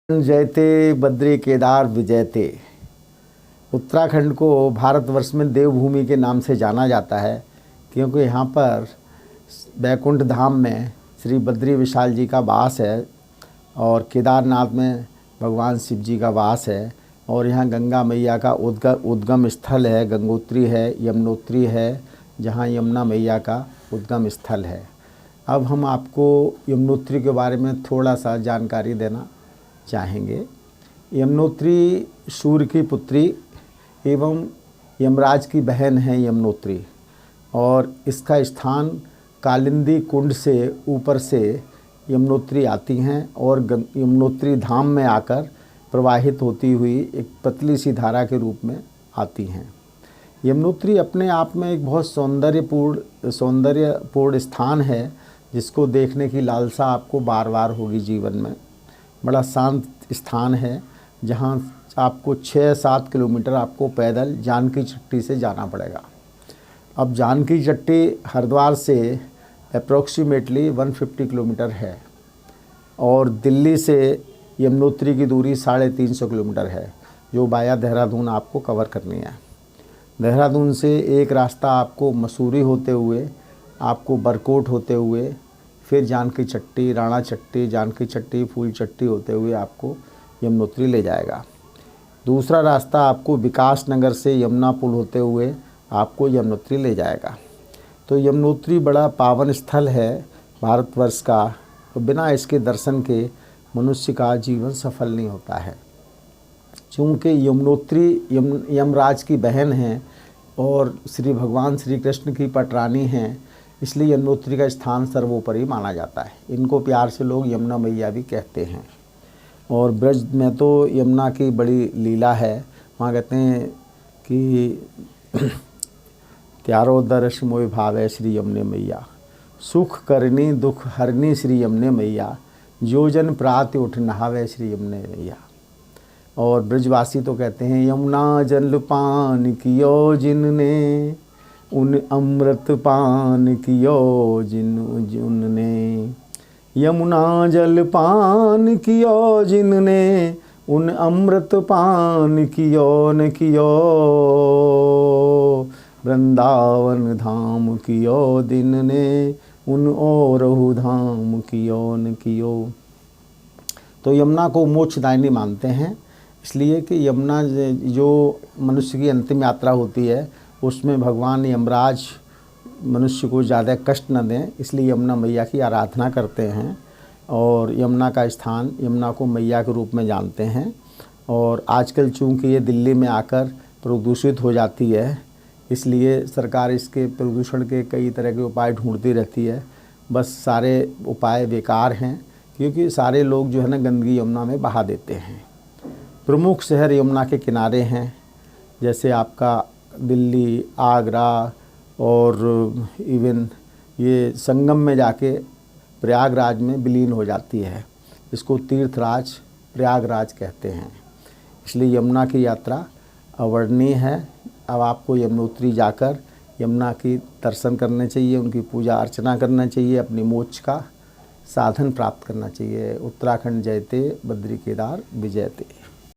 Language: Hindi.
जयते बद्री केदार विजयते। उत्तराखंड को भारतवर्ष में देवभूमि के नाम से जाना जाता है, क्योंकि यहाँ पर बैकुंठ धाम में श्री बद्री विशाल जी का वास है और केदारनाथ में भगवान शिव जी का वास है। और यहाँ गंगा मैया का उद्गम स्थल है, गंगोत्री है, यमुनोत्री है, जहाँ यमुना मैया का उद्गम स्थल है। अब हम आपको यमुनोत्री के बारे में थोड़ा सा जानकारी देना चाहेंगे। यमुनोत्री सूर्य की पुत्री एवं यमराज की बहन है यमुनोत्री, और इसका स्थान कालिंदी कुंड से ऊपर से यमुनोत्री आती हैं और यमुनोत्री धाम में आकर प्रवाहित होती हुई एक पतली सी धारा के रूप में आती हैं। यमुनोत्री अपने आप में एक बहुत सौंदर्यपूर्ण स्थान है, जिसको देखने की लालसा आपको बार बार होगी जीवन में। बड़ा शांत स्थान है, जहाँ आपको 6-7 किलोमीटर आपको पैदल जानकी चट्टी से जाना पड़ेगा। अब जानकी चट्टी हरिद्वार से अप्रॉक्सीमेटली 150 किलोमीटर है और दिल्ली से यमुनोत्री की दूरी 350 किलोमीटर है, जो बाया देहरादून आपको कवर करनी है। देहरादून से एक रास्ता आपको मसूरी होते हुए, आपको बरकोट होते हुए, फिर जानकी चट्टी, राणा चट्टी, जानकी चट्टी, फूल चट्टी होते हुए आपको यमुनोत्री ले जाएगा। दूसरा रास्ता आपको विकास नगर से यमुना पुल होते हुए आपको यमुनोत्री ले जाएगा। तो यमुनोत्री बड़ा पावन स्थल है भारतवर्ष का, तो बिना इसके दर्शन के मनुष्य का जीवन सफल नहीं होता है। चूँकि यमुनोत्री यमराज की बहन है और श्री भगवान श्री कृष्ण की पटरानी हैं, इसलिए यमुनोत्री का स्थान सर्वोपरि माना जाता है। इनको प्यार से लोग यमुना मैया भी कहते हैं। और ब्रज में तो यमुना की बड़ी लीला है। वहाँ कहते हैं कि त्यारो दर्श मोहि भावै श्री यमुने मैया, सुख करनी दुख हरनी श्री यमुने मैया, जो जन प्रातः उठ नहावे श्री यमुने मैया। और ब्रजवासी तो कहते हैं यमुना जल पान कियो जिनने, उन अमृत पान कियो जिनने, यमुना जल पान कियो जिनने, उन अमृत पान कियो न कियो, वृंदावन धाम कियो दिनने, उन ओरहु धाम कियो न कियो। तो यमुना को मोक्षदायिनी मानते हैं, इसलिए कि यमुना जो मनुष्य की अंतिम यात्रा होती है, उसमें भगवान यमराज मनुष्य को ज़्यादा कष्ट न दें, इसलिए यमुना मैया की आराधना करते हैं और यमुना का स्थान, यमुना को मैया के रूप में जानते हैं। और आजकल चूँकि ये दिल्ली में आकर प्रदूषित हो जाती है, इसलिए सरकार इसके प्रदूषण के कई तरह के उपाय ढूंढती रहती है। बस सारे उपाय बेकार हैं, क्योंकि सारे लोग जो है ना गंदगी यमुना में बहा देते हैं। प्रमुख शहर यमुना के किनारे हैं, जैसे आपका दिल्ली, आगरा, और इवन ये संगम में जाके प्रयागराज में विलीन हो जाती है। इसको तीर्थराज प्रयागराज कहते हैं। इसलिए यमुना की यात्रा अवर्णनीय है। अब आपको यमुनोत्री जाकर यमुना की दर्शन करने चाहिए, उनकी पूजा अर्चना करना चाहिए, अपनी मोक्ष का साधन प्राप्त करना चाहिए। उत्तराखंड जयते बद्री केदार विजयते।